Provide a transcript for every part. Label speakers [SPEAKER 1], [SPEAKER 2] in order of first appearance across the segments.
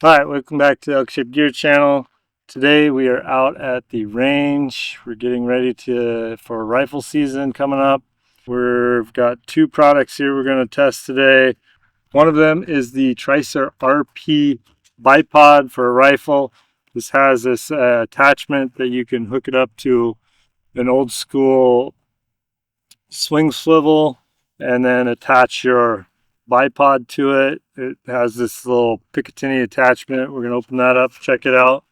[SPEAKER 1] All right, welcome back to the Elk-Shaped Gear channel. Today we are out at the range. We're getting ready for rifle season coming up. We've got two products here we're going to test today. One of them is the Tricer RP Bipod for a rifle. This has this attachment that you can hook it up to an old school swing swivel and then attach your bipod to it. It has this little Picatinny attachment. We're going to open that up, check it out.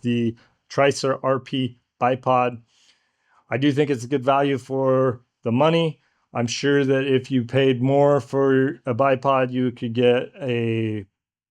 [SPEAKER 1] The Tricer RP Bipod. I do think it's a good value for the money. I'm sure that if you paid more for a bipod, you could get a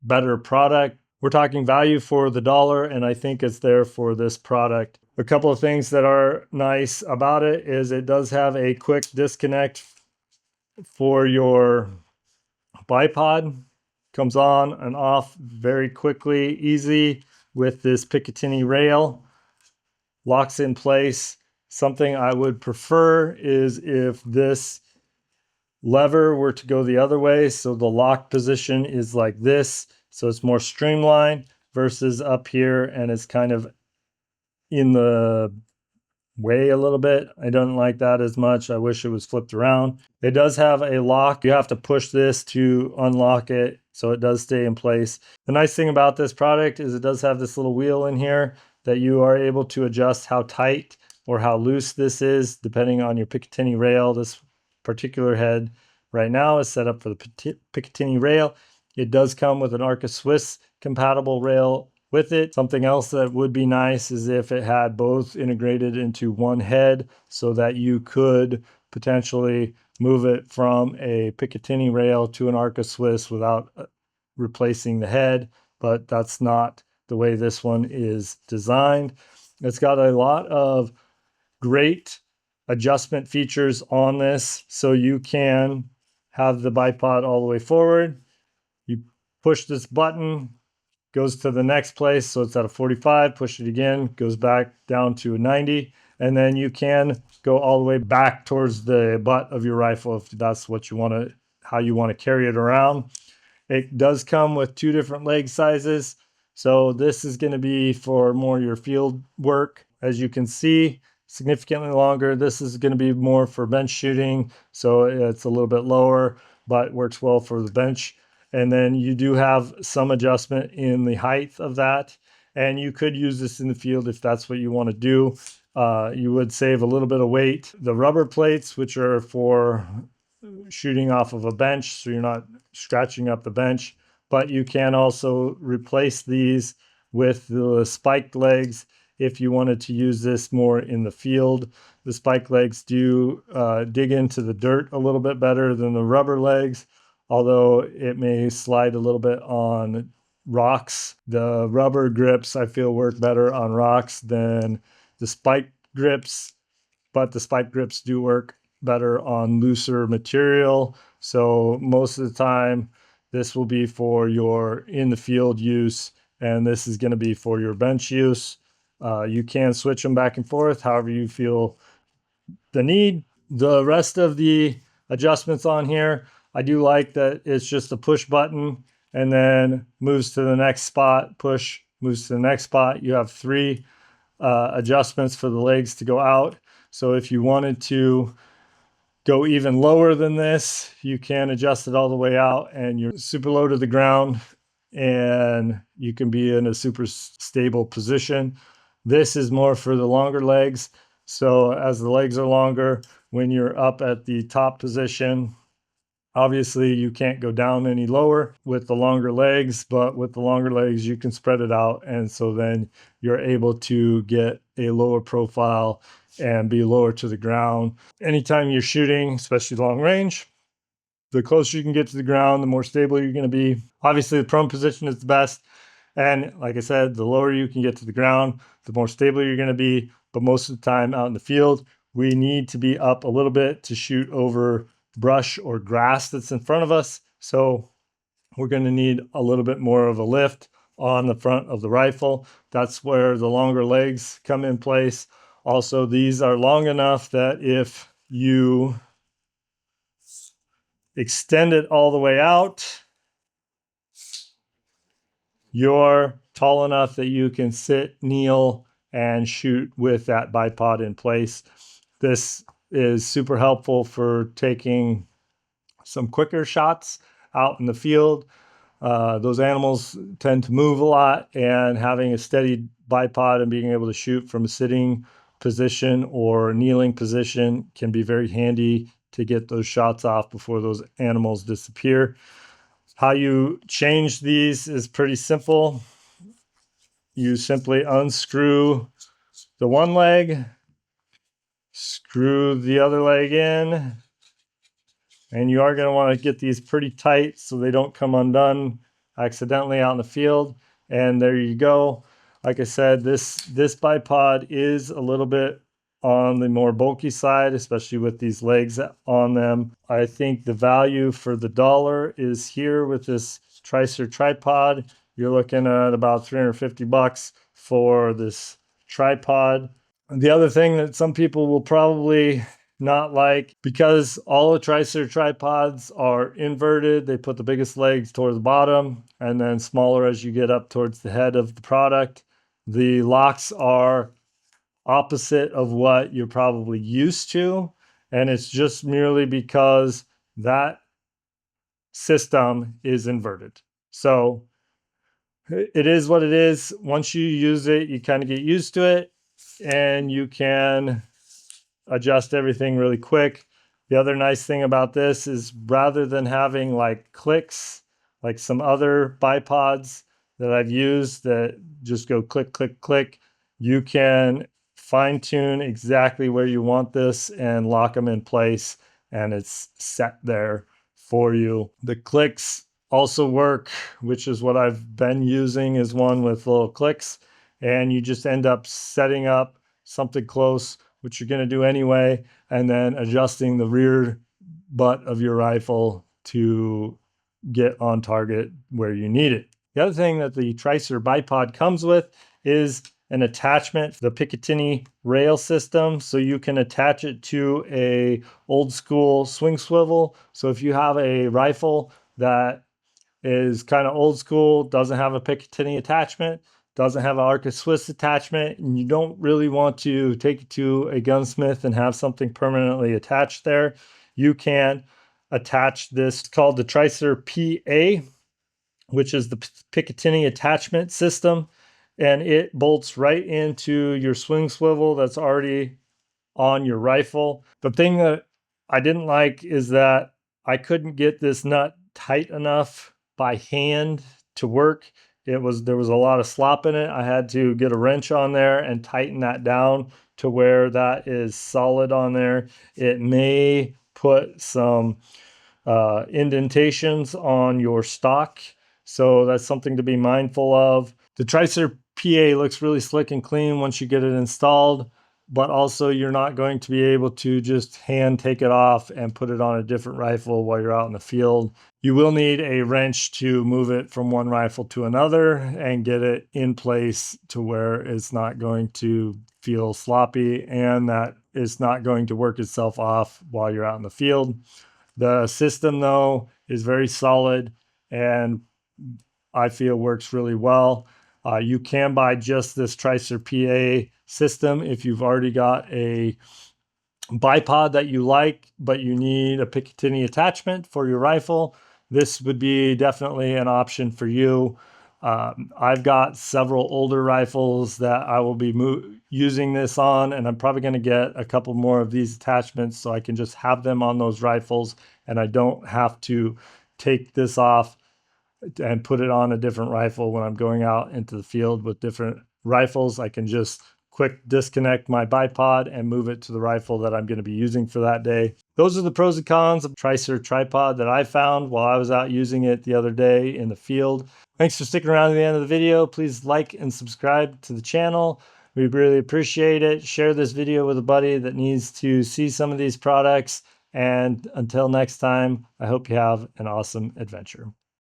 [SPEAKER 1] better product. We're talking value for the dollar, and I think it's there for this product. A couple of things that are nice about it is it does have a quick disconnect for your bipod. Comes on and off very quickly, easy with this Picatinny rail. Locks in place. Something I would prefer is if this lever were to go the other way, so the lock position is like this, so it's more streamlined versus up here and it's kind of in the way a little bit. I don't like that as much. I wish it was flipped around. It does have a lock. You have to push this to unlock it, so it does stay in place. The nice thing about this product is it does have this little wheel in here that you are able to adjust how tight or how loose this is depending on your Picatinny rail. This particular head right now is set up for the Picatinny rail. It does come with an Arca Swiss compatible rail with it. Something else that would be nice is if it had both integrated into one head so that you could potentially move it from a Picatinny rail to an Arca Swiss without replacing the head, but that's not the way this one is designed. It's got a lot of great adjustment features on this, so you can have the bipod all the way forward. You push this button, goes to the next place, so it's at a 45, push it again, goes back down to a 90, and then you can go all the way back towards the butt of your rifle if that's what you want to, how you want to carry it around. It does come with two different leg sizes, so this is going to be for more your field work. As you can see, significantly longer. This is going to be more for bench shooting, so it's a little bit lower, but works well for the bench. And then you do have some adjustment in the height of that, and you could use this in the field if that's what you want to do. You would save a little bit of weight. The rubber plates, which are for shooting off of a bench, so you're not scratching up the bench, but you can also replace these with the spiked legs if you wanted to use this more in the field. The spike legs do dig into the dirt a little bit better than the rubber legs, although it may slide a little bit on rocks. The rubber grips I feel work better on rocks than the spike grips, but the spike grips do work better on looser material. So most of the time, this will be for your in the field use, and this is going to be for your bench use. You can switch them back and forth however you feel the need. The rest of the adjustments on here, I do like that it's just a push button and then moves to the next spot, push, moves to the next spot. You have three adjustments for the legs to go out. So if you wanted to go even lower than this, you can adjust it all the way out and you're super low to the ground and you can be in a super stable position. This is more for the longer legs. So as the legs are longer, when you're up at the top position, obviously you can't go down any lower with the longer legs, but with the longer legs, you can spread it out. And so then you're able to get a lower profile and be lower to the ground. Anytime you're shooting, especially long range, The closer you can get to the ground, the more stable you're going to be. Obviously, the prone position is the best. And like I said, the lower you can get to the ground, the more stable you're going to be. But most of the time out in the field, we need to be up a little bit to shoot over brush or grass that's in front of us. So we're going to need a little bit more of a lift on the front of the rifle. That's where the longer legs come in place. Also, these are long enough that if you extend it all the way out, you're tall enough that you can sit, kneel, and shoot with that bipod in place. This is super helpful for taking some quicker shots out in the field. Those animals tend to move a lot, and having a steady bipod and being able to shoot from a sitting position or kneeling position can be very handy to get those shots off before those animals disappear. How you change these is pretty simple. You simply unscrew the one leg, screw the other leg in, and you are going to want to get these pretty tight so they don't come undone accidentally out in the field. And there you go. Like I said, this bipod is a little bit on the more bulky side, especially with these legs on them. I think the value for the dollar is here with this Tricer tripod. You're looking at about 350 bucks for this tripod. The other thing that some people will probably not like, because all the Tricer tripods are inverted, they put the biggest legs towards the bottom and then smaller as you get up towards the head of the product. The locks are opposite of what you're probably used to, and it's just merely because that system is inverted. So it is what it is. Once you use it, you kind of get used to it, and you can adjust everything really quick. The other nice thing about this is, rather than having like clicks, like some other bipods that I've used that just go click, click, click, you can fine tune exactly where you want this and lock them in place, and it's set there for you. The clicks also work, which is what I've been using, is one with little clicks, and you just end up setting up something close, which you're going to do anyway, and then adjusting the rear butt of your rifle to get on target where you need it. The other thing that the Tricer bipod comes with is an attachment, the Picatinny rail system, so you can attach it to a old school swing swivel. So if you have a rifle that is kind of old school, doesn't have a Picatinny attachment, doesn't have an Arca Swiss attachment, and you don't really want to take it to a gunsmith and have something permanently attached there, you can attach this, called the Tricer PA, which is the Picatinny attachment system, and it bolts right into your swing swivel that's already on your rifle. The thing that I didn't like is that I couldn't get this nut tight enough by hand to work. There was a lot of slop in it. I had to get a wrench on there and tighten that down to where that is solid on there. It may put some indentations on your stock, so that's something to be mindful of. The Tricer PA looks really slick and clean once you get it installed, but also you're not going to be able to just hand take it off and put it on a different rifle while you're out in the field. You will need a wrench to move it from one rifle to another and get it in place to where it's not going to feel sloppy and that it's not going to work itself off while you're out in the field. The system, though, is very solid and I feel works really well. You can buy just this Tricer PA system if you've already got a bipod that you like, but you need a Picatinny attachment for your rifle. This would be definitely an option for you. I've got several older rifles that I will be using this on, and I'm probably going to get a couple more of these attachments so I can just have them on those rifles and I don't have to take this off and put it on a different rifle when I'm going out into the field with different rifles. I can just quick disconnect my bipod and move it to the rifle that I'm going to be using for that day. Those are the pros and cons of Tricer tripod that I found while I was out using it the other day in the field. Thanks for sticking around to the end of the video. Please like and subscribe to the channel. We really appreciate it. Share this video with a buddy that needs to see some of these products. And until next time, I hope you have an awesome adventure.